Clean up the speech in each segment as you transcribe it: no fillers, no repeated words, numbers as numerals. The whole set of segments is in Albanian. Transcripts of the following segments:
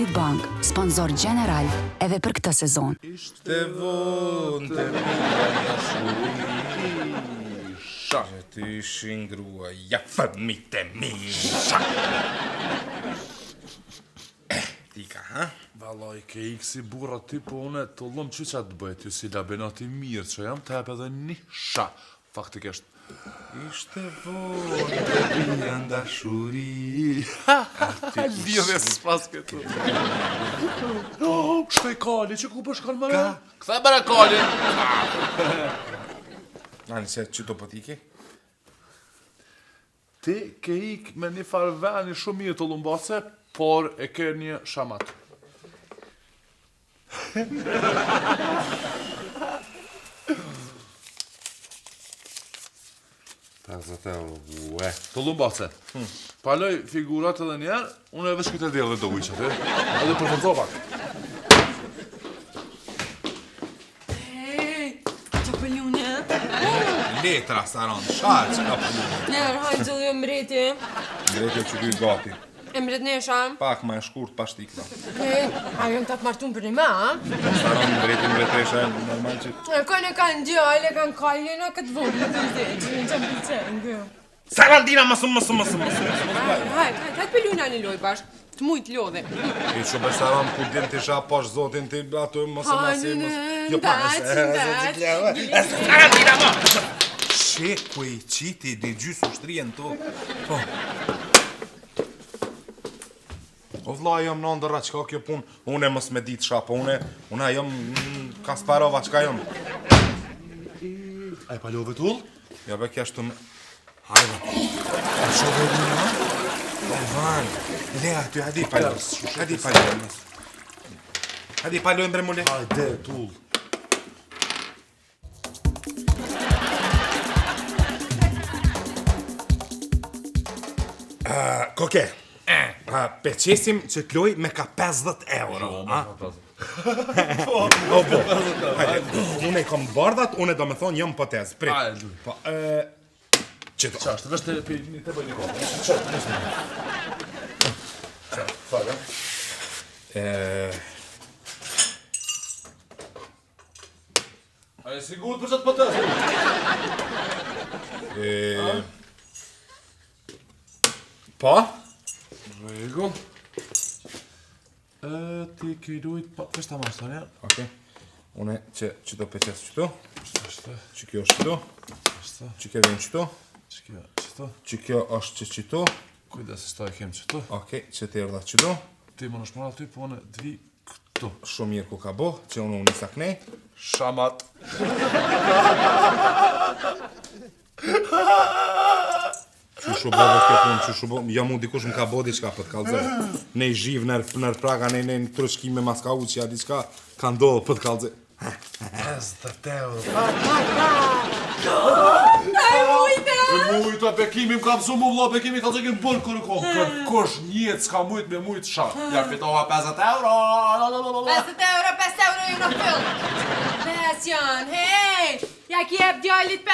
Credit Bank, sponsor general edhe për këtë sezon. Ishte vonë të mira shurisha, ti ishin gruaja fëmijët e misha. Tika, ha? Vallaj, ke ik si burra ty, po une të lëm që qa të bëjt, ju si labenati mirë që jam të hep edhe një sha, faktikisht. Ishte vonë të mira dashuri. Lidhe s'pas këtu. Shkoj kali, që ku përshkan më? Këthe bërë kali. Ani, se që do pëtike? Ti ke ik me një farveni shumë mirë të lumbace, por e ke një shamat. €50. Të lumbace. Paloj figurat edhe njerë, unë e vesh këtë e dhe do ujqët, edhe për të pak. Hej, që pëllune? Letra, Saron, sharë që ka përlu. Njerë, hajtë gjëllë jo mreti. Drejtë që kuj gati. E mret nesha. Pak ma e shkurt pa shtikla. Hej, a jom të martun për një ma, a? Saron, drejtë mbretresha e normal që... Kone kanë gjallë, kanë kallina këtë vërë, të që në pëlqenë, gë. Sarandina, mësum. Hajtë pëlluna një loj bashkë, të mujtë lodhe. I që për Saron, ku din të isha pash zotin të ato mësë. Jo pa, Sarandina, ma! She, ku i qiti, di gjysë u shtrien të. Po. O vla, jam në ndërra, qka kjo pun? Une mës me ditë sha, po une jam Kasparova, qka jam? A e palove tull? Ja be kja shtu me... Hajde. A shove një, ha? O van, le aty, hadi palo. Hadi palo, embre mule. Hajde, tull. Koke, peqesim që t'loj me ka €50. Po. Une i kom bardhat, une do me thonë jam potez. Prit. Hajde. Po, qëto. Qashtë, vesh të bëj një kohë. Qashtë. Faga. A e sigur për qatë potez? Po? Rego. Ti ke dujt pa... Kështë ta marrë, Sonja? Oke. Une që do peqes qëto. Qështë? Që kjo është qëto. Qështë? Që kjo vjen qëto. Qëto? Që kjo është që qëto. Kujda se sta e kem qëto. Oke, që të erdha qëto. Ti më nëshmëra ty, po në dvi këto. Shumë mirë ku ka bo, që unë nisa knej. Shamat. Qushu bërë kjo punë, qushu bërë, ja mu dikush më ka bo diqka për t'kallëzër. Ne i zhivë nër praga, ne i trëshkime mas ka uqja, diqka ka ndodhë për t'kallëzër. €50. Mujtë! Mujta, Bekimi më ka mësu mu vla, Bekimi ka zëgjën bërë kërë kohë. Kërkosh njëtë s'ka mujtë me mujtë shatë. Ja fitova €50. €5 ju në fillë. Pes janë, hej! Ja ki jep djallit €5.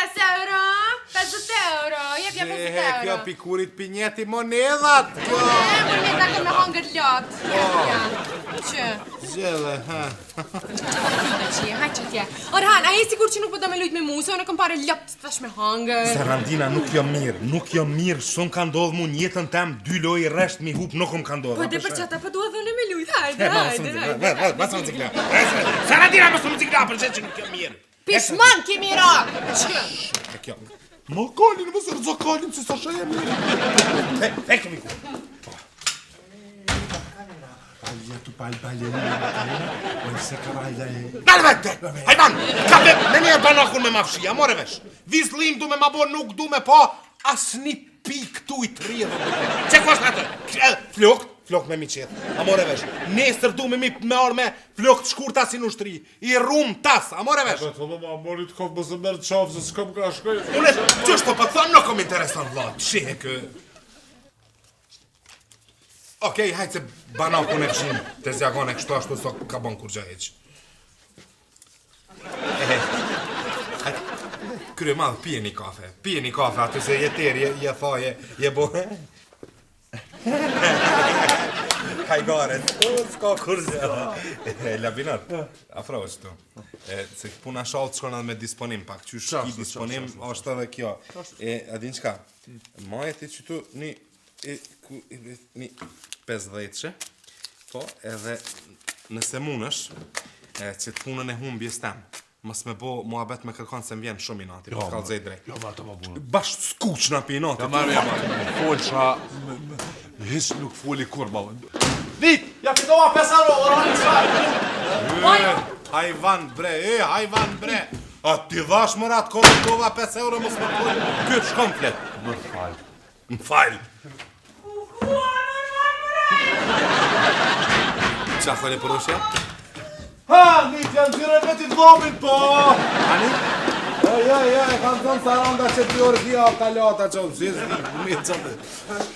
€50, jep €50. Kjo pikurit pinjeti monedhat. Më një të këmë në hangër lotë. Që? Gjele, ha. Haj që tje. Orhan, a je sigur që nuk përdo me lujt me mu, se unë kom pare lotë të tash me hangër. Sarandina, nuk jo mirë, shumë ka ndodhë mu njëtën tem, 2 lojë resht mi hup, nuk ka ndodhë. Po dhe për qëta, po duha dhune me lujt, hajde. Masë më cikla. Sarandina, masë më cikla, për që nuk jo mirë. Pishman kemi ra! Që? Kjo. Më kalin, më sërë kalin, që sa shë e mirë. Ecco mi qua. Tu ballerina, o se cavaglia. Galvete! Hajdan! Kape, me një e banakun me mafshi, amore vesh. Vizlim du me ma bo, nuk du me po, as një pik tu i të rrjedhë. Që ku është atë? Flok me mi qetë, amore vesh. Nesër du me orë me flok të shkurta si në ushtri. I rum tas, amore vesh. Po thonë ma morit kofë më se mërë qafë, se s'kom ka shkoj. Une, qështë po thonë, nuk kom interesant vla. Shihe kë... Okej, hajtë se banakun e fshin, të zjagone kështu ashtu so ka bon kur gja heq. Hajtë, krye madhë, pije një kafe, aty se je tërë, je thaje, je bo... Hajgare, s'ka kurrë. Labinat, afro është tu. Se puna shallë të shkon edhe me disponim pak. Qysh ki disponim, është edhe kjo. A din qka? Maje ti që tu një 50-që, po edhe nëse munësh, që të punën e humbjes tem, mos me bo muhabet me kërkon se m'vjen shumë i nati, po t'kallzej drejt. Ja, ma të ma bunë. Bashkë skuq na pi i nati. Ja, ma. Folë qa... Hiç nuk foli kur, ma. Nit, ja fitova 5 euro, orani qaj. Hajvan bre, hajvan bre. A ti dhash më ratë korruptova 5 euro mos më folë. Kjo shkon flet. Më falj. Më falj. Qa thole për ushja? Ha, nit, janë tyre vetit dhomin, po! Ani? Ja, e kam thënë saranda që t'i orgia o kalata që o zizë, mirë qëtë.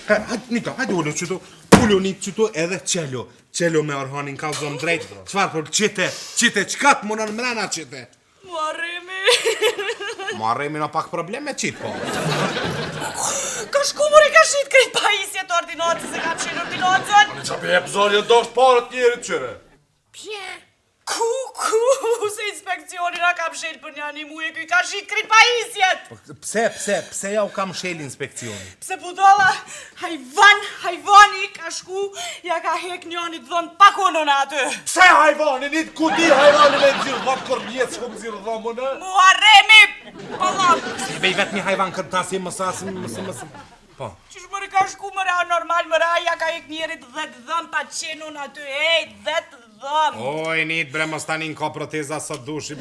Hajde, Nita, hajde ullu qëtu, qëtu edhe qelo. Qelo me Orhanin ka zonë drejt. Qfar për qite, qka të munën mrena qite? Marremi në pak probleme qitë, po. Ka shku mori ka shit krejt pajisje të ordinatës e ka qenë ordinatën. Qa për jep zorje dosht parët njerit qyre. Ku, se inspekcioni na kam shel për një muje kuj ka shit krejt pajisjet. Pse ja u kam shel inspekcioni? Pse budala, hajvani ka shku, ja ka hek njënit dhënë pakonën aty. Pse hajvani, nit ku di hajvani me nëzirë dham kër njetë s'kom zirë dham më në? Muharremi, pëllam. Se bej vetë një hajvan këtë tasi mësë. Po. Qish mëri ka shku mëra normal mëra, ja ka hek njerit 10 dhëm pa qenun aty, 10 dhëm. Oj, nit bre, mos tani n'ka proteza sa dushi.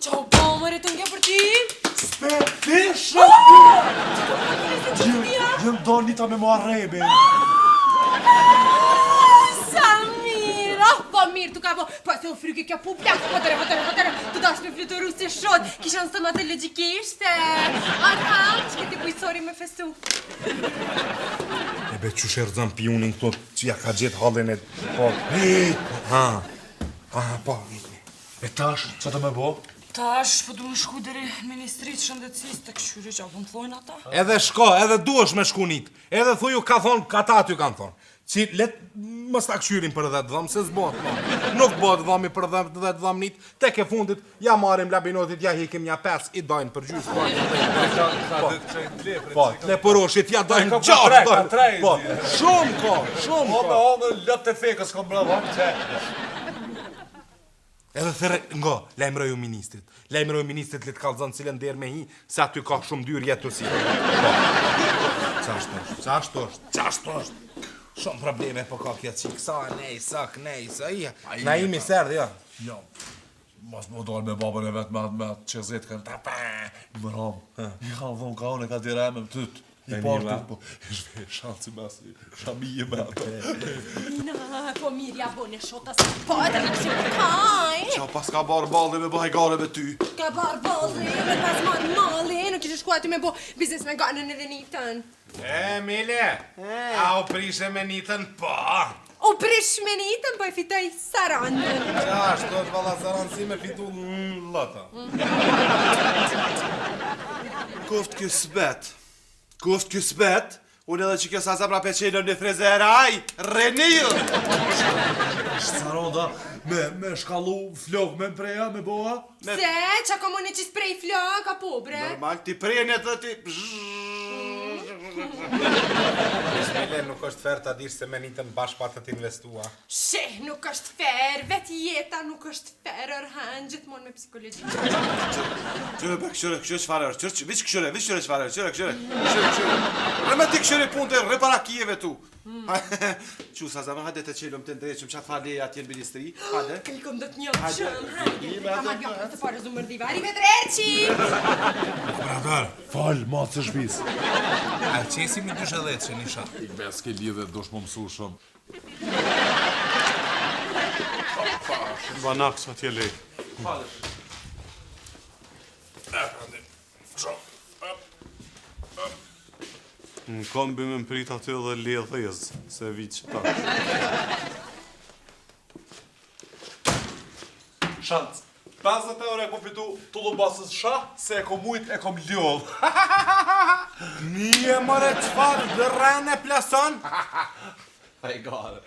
Qau po, mëre të nge për ti? Spetishë! Jëm do nita me muharremi. Samira! Po mirë, tu ka po, po se u fryke kjo pu plak, hotëre, tu dash me flutoru si shot, kisha në stomatë logikisht, Arham, që këti bujësori me festu. Ebe që shërzën pjunin këto që ja ka gjithë halin e... Po... Po... E tash, që të me bo? Tash, po du në shku deri Ministrisë Shëndetësisë të këshyri që apo më thojnë ata? Edhe shko, edhe duesh me shku nit. Edhe thuju ka thonë, kata aty kanë thonë. Që let mës ta këshyrin për 10 dhëm, se s'bot. Nuk bot dhëmi për 10 dhëm nit, tek e fundit, ja marim labinotit, ja hikim një 5, i dojnë për gjysë. Po, le përoshit, ja dojnë 6 dhëm. Po, shumë ko. Po me hongë lët të fekës kom bravo, që? Edhe thërë, lajmëroju ministrit. Lajmëroju ministrit le të kalëzën cilën derë me hi, se aty ka shumë dyrë jetë të si. Qashtu është. Shumë probleme po ka kja qikë, sa nej, na imi serdë, ja. Ja, mas më dojnë me babën e vetë me atë qëzit kënë ta pa, më ramë. I ka dhonë ka unë e ka dire me më tëtë. I partë, po, ishve shansi masi, shamije me atë. Na, po mirë, ja bo në shota se po edhe në këshim të kaj. Qa pas ka barë balli me bëhajgare me ty. Ka barë bolli, me pas manë mali, nuk ishë shku aty me bo biznes me ganën edhe nitën. Mile, a u prishe me nitën, po? O prish me nitën, po e fitoj sarandën. Qashtu është valla sarandë si me fitu lëta. Kuft kjo sbet, unë edhe që kjo sa pra pe qenën një frezeraj, Renil! Shtaronda, me shkallu flok me mpreja, me boha? Se, qa komune që sprej flok, ka po bre? Normal, ti prejnë dhe ti... Mile, nuk është fer ta dish se me nitën bashkë pa të t'investua. Sheh, nuk është fer, vet jeta nuk është fer, Orhan, gjithmonë me psikologi. Qyre, këshyre qëfare është, vish këshyre qëfare është, këshyre. Rëme ti këshyre punë të repara kijeve tu. Qu, sa zama, hajde të qelëm të ndreqëm qatë faleja atje në ministri, hajde. Këllkom do të njëm shumë, hajde. Ka ma bjokë të parë zumërdiva, arrivederci! Bradar, Fal, matë së shpis. a qesi mi dyshe dhe që një shatë? I bes ke lidhe, do shmë mësu shumë. Banak, sa tje lej. Në kombi me më prit aty dhe ledhez, se vi që ta. Shantës, 50 euro e kom fitu tullubasës shah, se e kom mujt e kom ljoll. Mie more çfarë dërren e plason? Haj gare.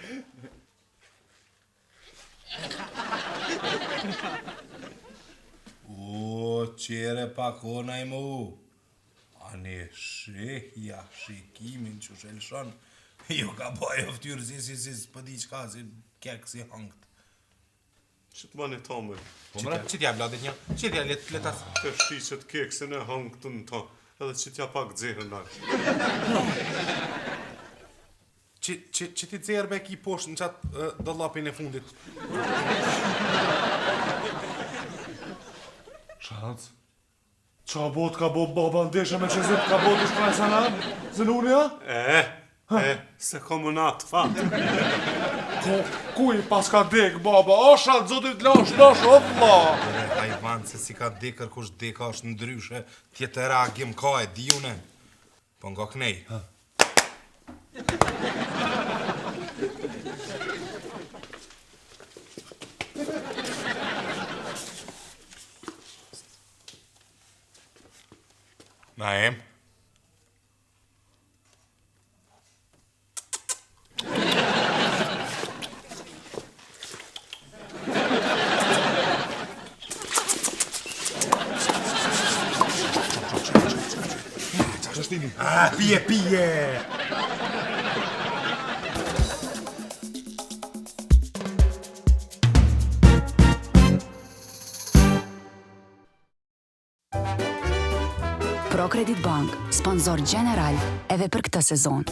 O, qere pakona i mu. Ani shihja shikimin që shelshon. Jo ka boj o ftyrë si s'pëdi qka, si kek si hangt. Që të bani ta me? Që t'ja vladit një? Që t'ja letas? Të shqicet keksin e hangë të në ta, edhe që t'ja pak dzehën nalë. Që ti dzerë me ki poshtë në qatë dëllapin e fundit? Qac? Qa bot ka bo baba ndeshe me që zip ka bot i shkaj sa na? Zënunja? Se komë na të fatë. Kuj pas ka dek, baba? Asha, zotit lash, o vla! Hajvan, se si ka dekër kush deka është ndryshe, tjetëra gjim ka e dijune. Po nga knej. Naim? Pije! ProCredit Bank, sponsor general edhe për këtë sezon.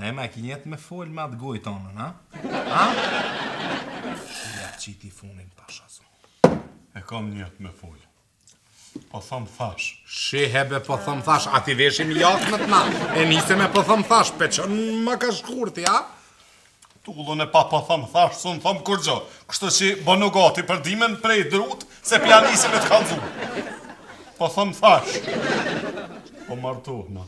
Ne me ki njetë me folë me atë gojë tonën, ha? Ja qiti funin pasha zonë. E kam njetë me folë. Po thëmë thash. Shihebe po thëmë thash, ati veshim jakë në t'na. E nise me po thëmë thash, pe që më ka shkurti, ha? Tullën e pa po thëmë thash, së në thëmë kur gjo. Kështë që bënu gati për dimen prej drut, se pianisim e t'kanzu. Po thëmë thash. Po martohna.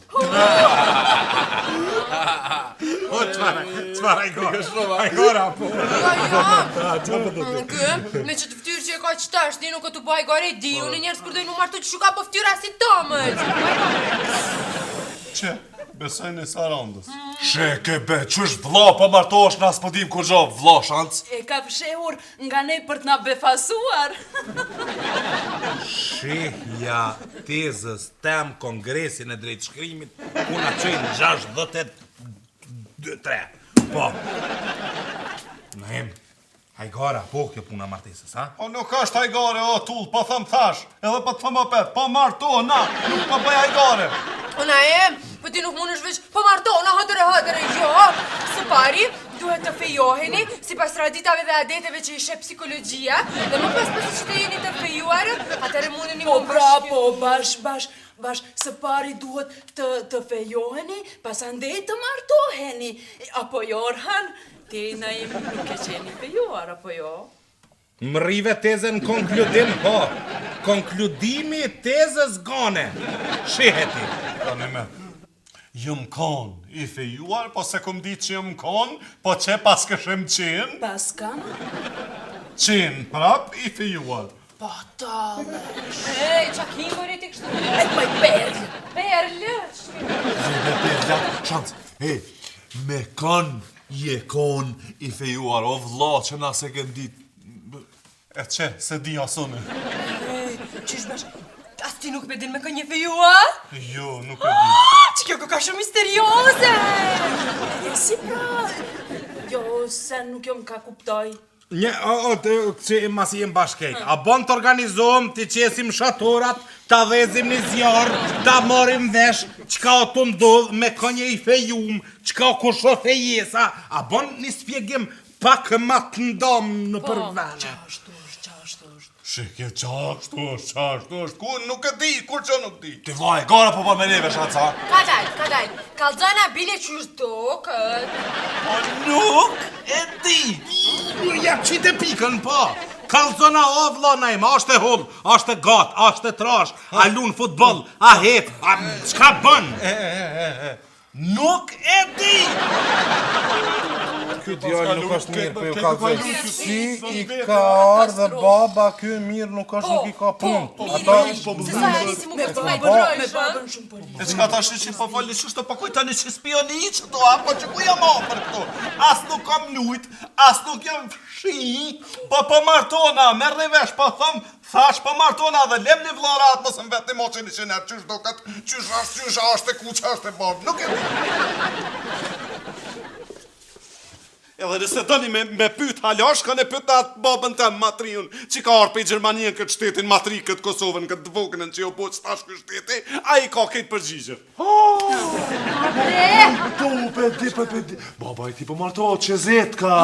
O, qfara i gora, po. Kë, me që të ftyrë që e ka qëtash, ti nuk e të baj gare i di, unë njerës përdoj në martu që shuka po ftyra si tomët. Që, besoj në sarandës. Sheke be, qësh vla, pa martosh në aspodim kur gjo, vla shans. E ka fshehur nga ne për t'na befasuar. Shihja tezës tem kongresin e drejtë shkrimit, kuna qëjnë 63. Po. Naim, hajgara, po kjo puna martesës, ha? O nuk është hajgare, o tull, po thëmë thash, edhe po të thëmë opet, po martohna, nuk po bëj hajgare. Ona e, po ti nuk mund është veç, po martona, hëtëre, jo. Së pari, duhet të fejoheni, si pas traditave dhe adeteve që ishe psikologjia, dhe nuk pas pasi që të jeni të fejuarë, atëre mundeni Po më pra, po, bash, së pari duhet të fejoheni, pas andej të martoheni. Apo jo, Orhan, ti na imi nuk e qeni fejuar, apo jo? Më rive tezën konkludim, po. Konkludimi tezës gane. Shiheti. Tani me, jëm kon i fejuar, po se kom ditë që jëm kon, po që pas këshem qenë, Pas kam? qenë prap i fejuar. Po tale. Ej, qa kimbëri ti kështu? E të maj perlë. Perlë, Shans, me kon je kon i fejuar, o vla që na se kën ditë. E që, se di asone. Ej, qish bash, as ti nuk bedin me kënje fejua? Jo, nuk e di. Që kjo ka shumë misterioze! E si pra, jo, se nuk jo më ka kuptoj. Që masi jem bashkejt. A bon të organizohem, të qesim shatorat, të dhezim një zjarë, të morim vesh, qka o të ndodh me kënje i fejum, qka o kusho fejesa. A bon një spjegim pak ma të ndom në përvene. Shike, qashtu është, ku nuk e di, kur që nuk di. Ti vlaj, gara po pa me neve, shanca. Ka dajt, kalzana bile që është dokët. Po nuk e di. Ja qite pikën, po. Kalzona o vlona im, ashtë e hull, ashtë e gat, ashtë e trash, a lun futbol, a het, a qka bën? Nuk e di! Ky djalë nuk është mirë, po ju kallzoj. Si i ka ardhë baba ky mirë nuk është, nuk i ka punë. Ata Se sa nisi mu këtë me Me bërojsh, babën shumë për E qka ta shi që po falli qështë po kuj tani që spioni që to, apo që ku jam ofër këto? As nuk kam lujt, as nuk jam fshi, po martona, merr vesh, po thëm, thash po martona dhe lem një vllarat mos më vetë moçën e qenë çysh dokat, çysh është e kuqa është e babë, nuk e di. Edhe nëse doni me pyt halash, kanë e pyt atë babën të matriun, që ka arë pe i Gjermanien këtë shtetin, matri këtë Kosovën, këtë dvogënën që jo po që tash këtë shteti, a i ka këtë përgjigje. Baba i ti po martohet që zet ka.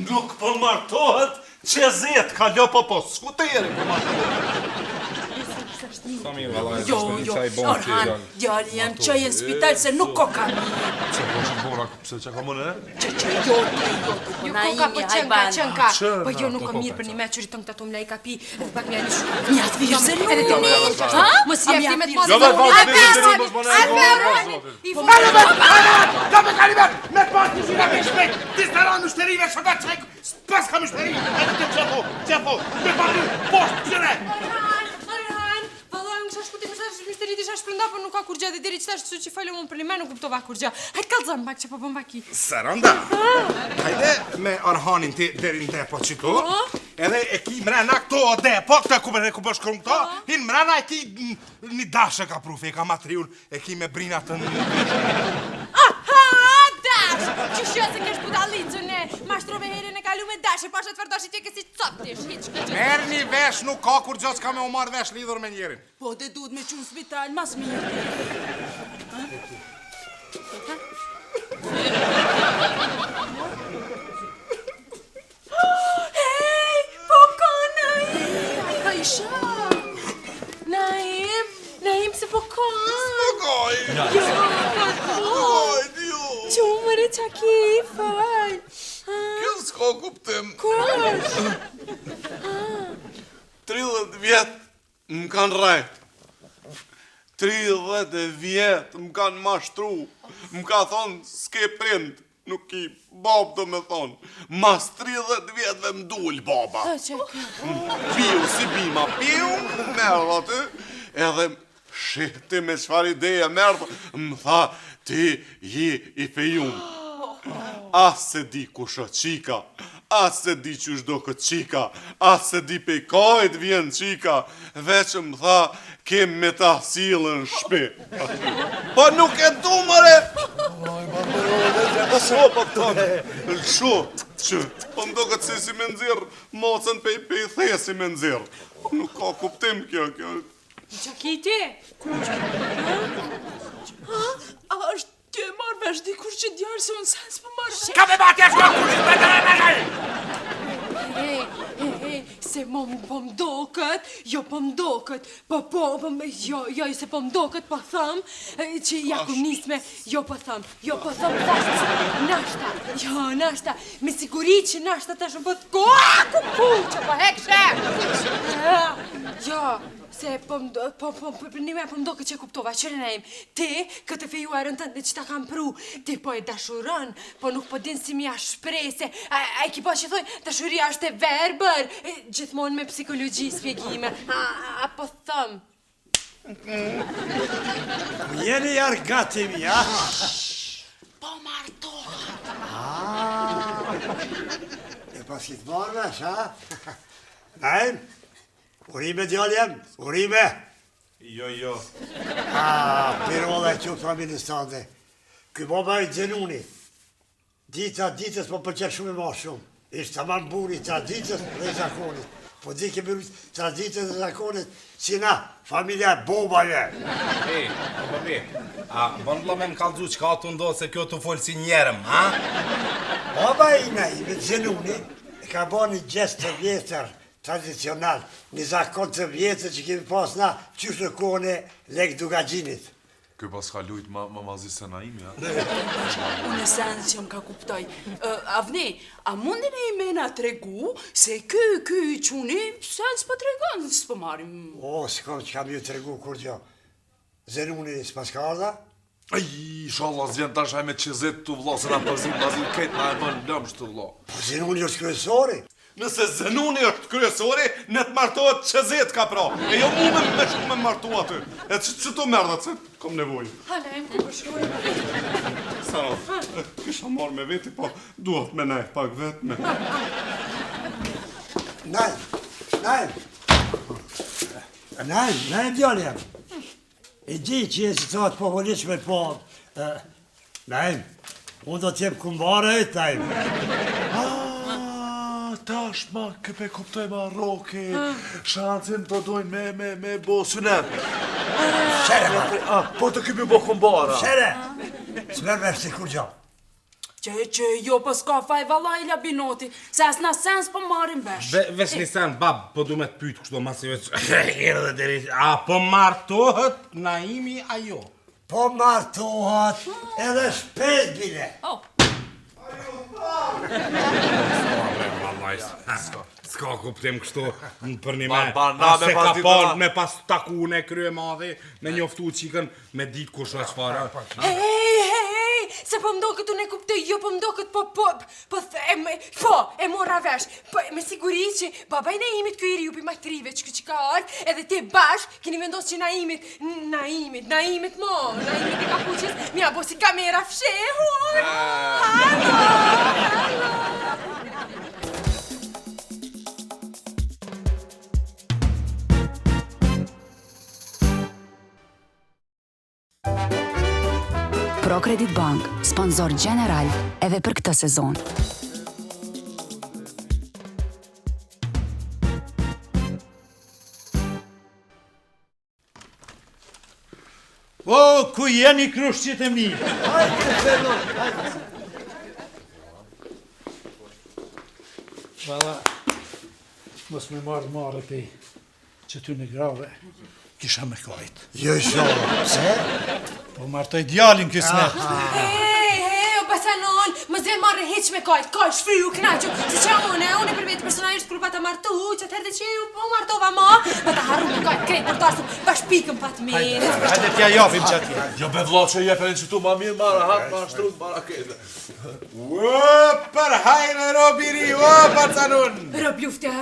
Nuk po martohet, që zet ka lo po, skuteri po martohet. Jo, Orhan, djali jam që jenë spital se nuk ko kam. Që po që bora, pse që ka mëne? Që Jo koka po qënka, po jo nuk kam mirë për një me qëri të në këta tomë la i ka pi, edhe pak mja një shumë. Një atë virë se nuk. Edhe të një, mos jep ti me të mos. Kape Kalibet, me pas të zira me shpejt, ti staran në shterive që da qek, pas ka më shteri, edhe të qepo, me pa të poshtë qëre. Mishteritë isha shpërnda, por nuk ka kur gjë dhe diri që tash që falem unë për një me nuk kuptova kur gjë. Hajtë kallëzëm pak që po bëm baki. Saranda, hajde me Orhanin ti deri në depo qitu, edhe e ki mrena këto depo, këta ku bësh kërën këto, hinë mrena e ki një dashe ka prufe, e ka matriun, e ki me brinat të në... Dash! Që shjo se kesh budalitë ne, mashtrove herën e kalu me dash, e pasha të vërdoshi tje kësi coptish, hiq këtë. Merë një vesh, nuk ka kur gjë s'ka me u marrë vesh lidhur me njerin. Po dhe duhet me qunë spital, mas mirë. Hej, po ka Naim! Ka isha. Naim se po ka? Goj, dio. Qumëre qa ki, fal. Kjo s'ka kuptim. Kush? 30 vjet më kanë rajt. 30 vjet më kanë mashtru. Më ka thonë s'ke prind. Nuk i bab do me thonë. Mas 30 vjetve m'dull baba. Piu si bima, piu, merë aty. Edhe shihti me qfar ideja merë, më tha ti ji i fejum. As se di kush është qika, as se di qysh do këtë qika, as se di pe kajt vjen qika, veç më tha, kem me ta silën shpi. Po nuk e du mëre! Sho, po tonë, sho, që, po më do këtë si me nëzirë, mocën pe i thesi me nëzirë. Nuk ka kuptim kjo. Qa ki ti? A është tje marrë vesh dikush që djarë se unë sens për marrë vesh. Ka me bati ashtë kush të të Hej, se po m'dokët, jo po m'dokët, jo, se po m'dokët, po thëm, që ja ku nisme, jo po thëm, nashta, me siguri që nashta të shumë po që po hekshe! Jo, se për një me po m'dokët që kuptova, qëre na im, ti, këtë fejuarën tënde që ta kam pru, ti po e dashurën, po nuk po din si mi a shprese, a ki po që thoi, dashuria është e verbër, gjithmonë me psikologji spjegime, apo thëm. Jeni jarë gati mi, a? Po martohet. E pas ki të marrë vesh, a? Naim, urime djallë jem, urime. Jo. Pirola e qëpë familjës tante. Ky baba i gjenuni. Ditës po përqe shumë e ma shumë. Ishtë të manë buri traditës dhe zakonit. Po di kemi rrujtë traditës dhe zakonit si na, familja e bobave. A bëndla me më kalëgju që ka të ndohë se kjo të folë si njerëm, ha? Baba i me gjenuni e ka bo një gjest të vjetër tradicional, një zakon të vjetër që kemi pas na qysh në kone lek dugagjinit. Kjo pas ka lujt ma zi se na imi, ja? Unë e sens që më ka kuptoj. Avni, a mundin e me na tregu se ky quni sens po tregon, s'po marim. O, s'kom që kam ju tregu kur gjo. Zenuni s'pas ka ardha? Aj, inshallah zjen tash haj me qezet të vlla, se na përzim bazin kejt na e bën lëmsh të vlla. Po Zenoni është kryesori. Nëse Zenoni është kryesori, ne të martohet qezet ka pra. E jo mu me shumë me martu aty. E që të merdha, që kom nevojë. Hala, e më ku përshkoj. Sa, kisha marrë me veti, po duhet me nej, pak vetë me. Nej, djali jam. E di që je si të povolishme po... Nej, unë do t'jem kumbare e taj. Tash ma këpe kuptoj ma roki, shancin të dojnë me bo synet. Shere, Po të kymi bo kumbara. shere! S'mer vesh si kur gjo. Që jo po s'ka faj valla i labinoti, se as na sens po marim vesh. Vesh një sen, bab, po du me të pytë kështu masi veç. Erdhe deri. A po martohet Naimi ajo? Po martohat edhe shpet bile. S'ka kuptim kështu për një me. Na me pas ditë pas na. me pas taku në krye madhi, me njoftu qikën, me dit kush është çfarë. Hej, se po mdo këtë unë e kuptoj, jo po mdo këtë e mora vesh. Po, me siguri që babaj Naimit kjo i riu pi majtrive që ka ardh, edhe ti bashk keni vendos që Naimit e kapuqës, mi a bo si kamera fshehur. ProCredit Bank, sponsor general edhe për këtë sezon. O, ku jeni krushqit e mi? Valla, mos me marrë pe që ty në grave, kisha me kajt. Jo shoh, pse? Po martoj djalin kësmet. Hej, o basanon, më zërë marrë heq me kajt, kaj shfriju, knaqo, si që une për vetë personalisht kur pa ta martu, që të herë dhe që ju po martova ma, pa ta harru me kajt krejt për tasu, bash pikën pat mirë. Hajde t'ja japim që atje. Jo be vlla që jepen që tu ma mirë mara hat, ma shtrut, mara kete. Për hajnë robiri, bacanun! Rob luftja.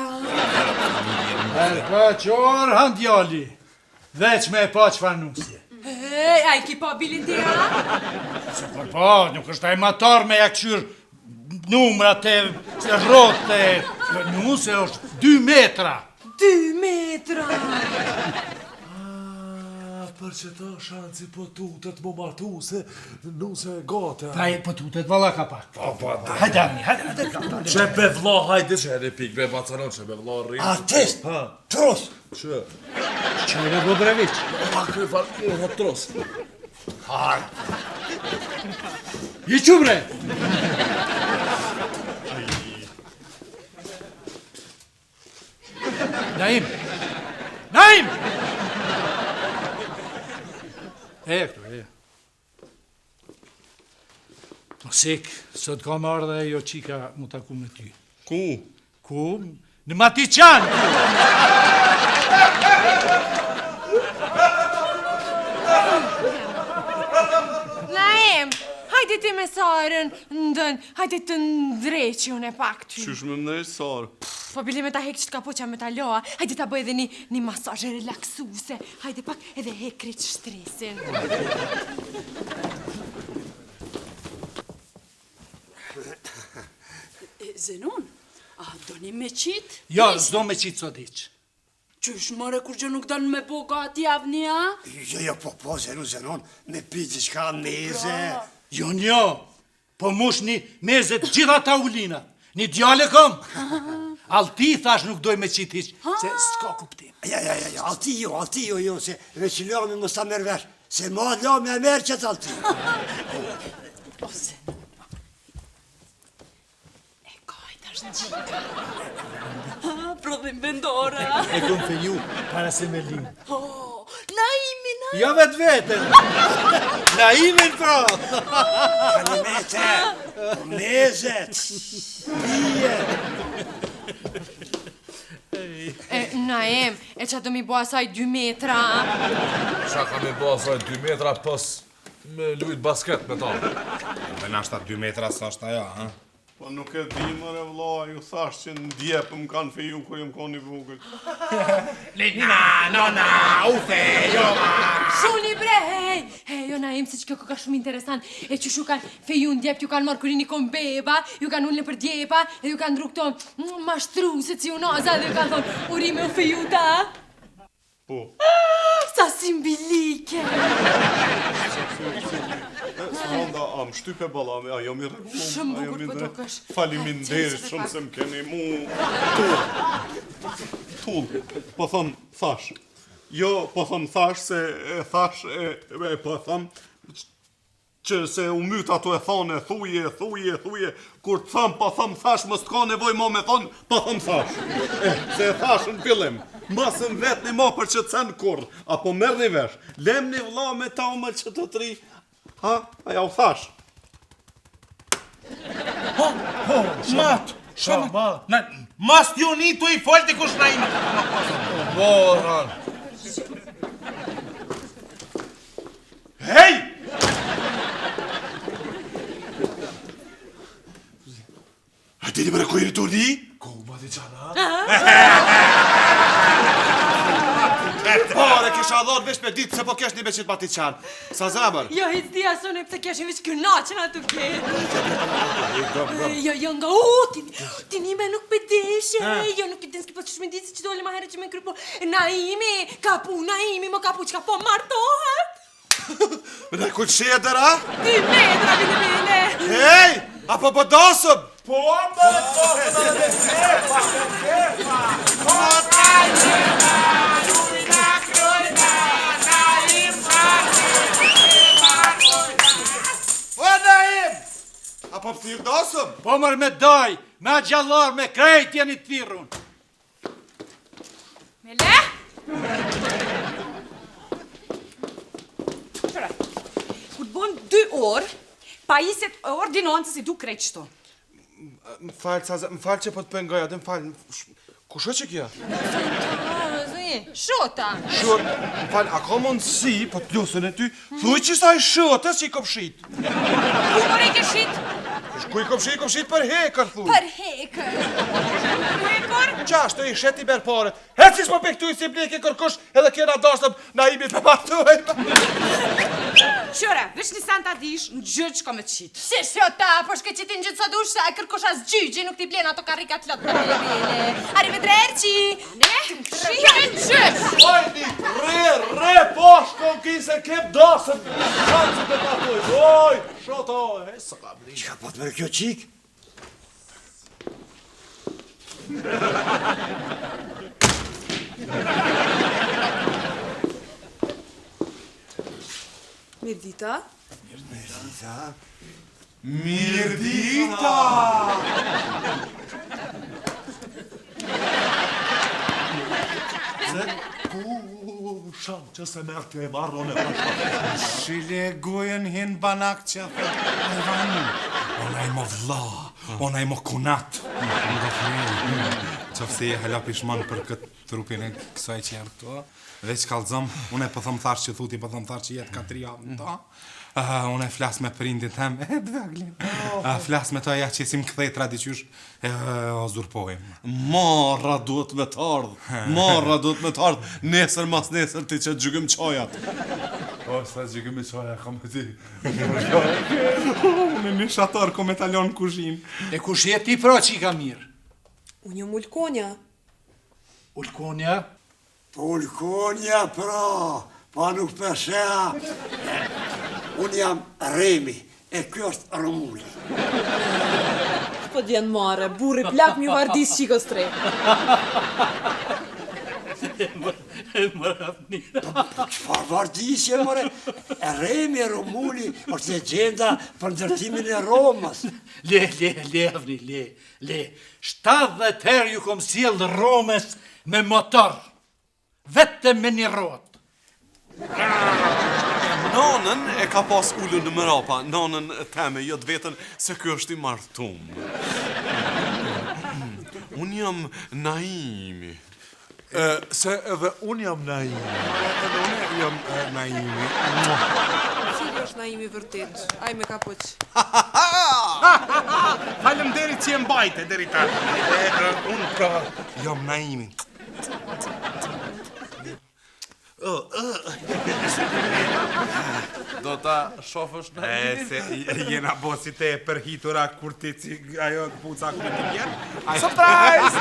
Pa qor, han djali. Veç me e pa qfar nusje. Hej, a i ki pa bilin tira? Po, nuk është ajmatar me ja këqyr numrat e rrot e nuse është 2 metra. 2 metra. Për që ta shanci po tutet më martu se nuse e gate. Ta e po tutet valla ka pak. Hajde, Ami, hajde ka. Që be vlla hajde që e pik be bacanon që be vlla rritë. Artist, tros. Që? Që e Dobrevic. A kërë farë e tros. I qubre! Naim! Naim! E, këtu, e. Sek, sot ka më ardhe jo qika mu taku me ty. Ku? Ku? Në Matiqan! Naim, hajde ti me sarën, ndën, hajde të ndreqi unë e pak ty. Qysh me mnej sarë? Po bili me ta hek që t'ka poqa me ta loa, hajde ta bëj edhe një masazhe relaksuse, hajde pak edhe hekrit shtresin. Zenon, a do një me qit? Jo, s'do me qitë sot iq. Qysh mëre kur gjë nuk donë me po gati javni, a? Jo, po, Zenon, me piti qka meze. Jo, po mush një mezet gjitha taulina. Një djale kom. Alti thash nuk doj me qitë iq, se s'ka kuptim. Ja, alti jo, se veç lëmi më sta merë vesh, se ma lëmi e merë qëtë alti. O, Zenon. E kajt është në gjika. Prodhim vendore. E kom feju, para se me linë. Oh, Naimi. Jo vetë vetën. Naimin pra. Kalimete, mezet, pije. Naim, e qa do mi bo asaj 2 metra? Qa ka me bo asaj 2 metra pës Me lujt basket me ta. Dhe nashta 2 metra sa është ajo, ha? Po nuk e di mëre vlla, ju thash që ndjep më kanë feju kur jem koni vogël. Shuni bre, hej, jo na im se që kjo ka shumë interesant. E që shu kanë fejun djep, ju kanë marrë kurini kon beba, ju kanë ullë për djepa, e ju kanë druk tonë mashtru se ci unaza dhe ju kanë thonë, urime u feju ta. Po. Sa simbilike. Sonda, am shtype balla, a jam i rregullum. Shumë bukur po dukesh. Faleminderit shumë se më keni mu. Tull, po thëm thash. Jo, po thëm thash se thash po thëm që se u myt ato e thone, thuje, kur të thëm, po thëm thash, mos t'ka nevoj mo me thonë, po thëm thash. Se thash në fillim, masën vetë një mo për që të sen kur, apo merë një vesh, lem një vla me ta me që të tri, ha, aja u thash. Mat! Mat. Mas t'ju një tu i folë t'i kush na imi. Boran. Hej! A ti një mërë kujri të urdi? Ko ma di qana? Pare, kisha dhorë vesh me ditë, se po kesh një beqit ma ti qanë. Sa zemër? Jo, hiç di asone pse keshin veç kënaqen ato ke. Jo, nga ti me nuk pëdeshe. Jo, nuk i din s'ki po që shmendit si që dole ma herë që me krypo. Naimi, mo kapu, qka po martohet. Me në kull shedera? 2 metra, bine. Hej, apo po dasëm? Po, me Po, Naim! Apo pëthir dasëm? Po mërë me daj, me gjallar, me krejt jeni të thirrun. Me le? Qëra, ku të bon 2 orë, pa iset ordinancës i du krejt qëto. Më falë që po të pengoja, dhe më falë, ku shë që kja? Shota. Më falë, a ka mundësi, po të lusën e ty, thuj që sa i shotës që i kopshit. Kur e ke shit? Ku i kopshit për hekër, thuj. Për hekër. Hekër? Qashtë, i shet i berë pare. Heci s'po pektu i si bleke kërkush, edhe kjena dasëm na imi për martuajnë. Qëre, veç një santa dish, në gjërë që ka me të qitë. Si shota, po shke që ti në gjithë sa dush, se kërkosh as gjyqi, nuk ti plen ato karikat lot për bele. Arrivederci. Ne? Shia me gjyq. Ojdi, re, poshko, kise kep dasëm. Shanë të patuj, oj, shoto, sa ka bli. Që ka po të mërë kjo qik? Mirdita? Mirdita! Shanë që se mërë të e marron e pasha. Shile gojen hin banak që e vani. Ona i mo vla, ona i mo kunat. Qofse je hela pishman për këtë trupin e kësaj që jam këto, dhe që kalzëm, unë e po thëm tharë që thuti, po thëm tharë që jetë 4 javë në ta. Unë e flas me prindin tem, dveglin. Flas me to ja që si më këthej tradiqysh, o zurpojmë. Marra duhet me të ardhë, nesër mas nesër ti që gjygëm qajat. O, sa gjygëm i qaja, kam e ti. Unë një shatar kom italian në kuzhin. E kush je ti pra që i ka mirë? Unë jam Ulkonja. Ulkonja? Ulkonja, pra, pa nuk përshea. Unë jam Remi, e kjo është Romuli. Po djenë mare, burri plak mi vardis qikës tre. Qëfar vardisje, more? Remi, Romuli, është legjenda për ndërtimin e Romës. Le, Avni, le. 70 herë ju kom sjellë Romës me motor. Vetëm me një rot. Nonën e ka pas ullën në mërapa, nonën teme, jo të vetën se kjo është i martum. Unë jam Naimi. Se edhe unë jam Naimi. Edhe unë jam Naimi. është na imi vërtet. Aj me kapuq. Faleminderit që e mbajte deri tani. Unë pra jam Naimi. Do ta shofësh në Se jena bosit e përhitura kur ti ajo puca kur ti vjen. surprise!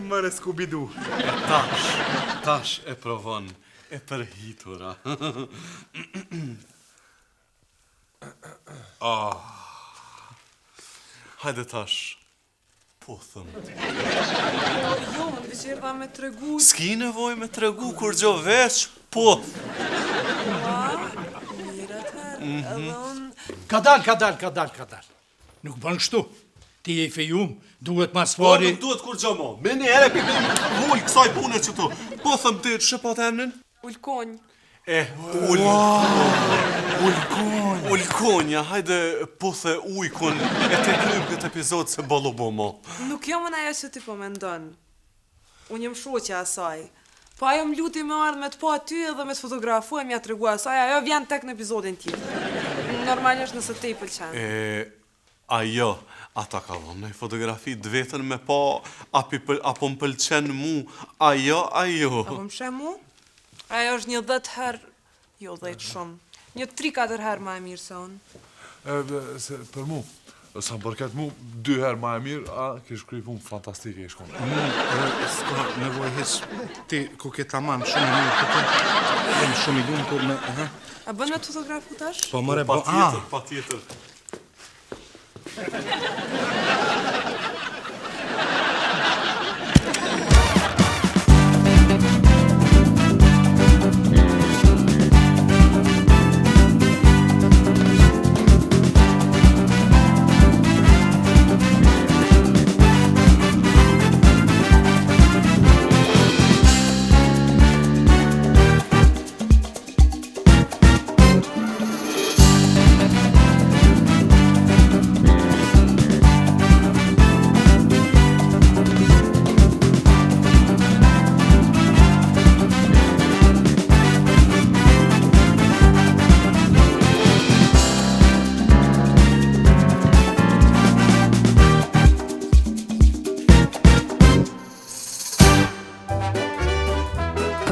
Mërë Scooby-Doo. Tash e provon e përhitura. Hajde tash, po thëm. Jo, më veç erdha me tregu. S'ki nevoj me tregu kur gjo veç, po. Mirë atëherë, edhe unë... Ka dal. Nuk bën kështu. Ti e i fejum, duhet mas Po fari... nuk duhet kur gjo mo. Me një ere pipi vull kësaj pune që tu. Po thëm ti, që po të emnin? Ullkonj. Ullkonja, hajde po the ujkun e te krym këtë epizod se bolo bo mo. Nuk jo më ajo që ti po mendon. Unë jem shoqja asaj. Po ajo më luti me ardhë me të pa ty edhe me të fotografu e mja të regu asaj, ajo vjen tek në epizodin tjetër. Normalisht nëse te i pëlqen. Ajo, ata ka dhënë në fotografi të vetën me pa apo më pëlqen mu, ajo. Apo më shem mu? Ajo është një 10 herë, jo 10 shumë, një 3-4 herë ma e mirë se unë. Për mu, sa më përket mu, 2 herë ma e mirë, a kish kry punë fantastike i shkonë. S'ka nevoj heq ti ku ke tamam shumë mirë këtë. Jem shumë i lumtur me... A bën me të fotografu tash? Po mëre po... Pa tjetër.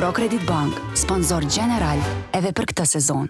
ProCredit Bank, sponsor general edhe për këtë sezon.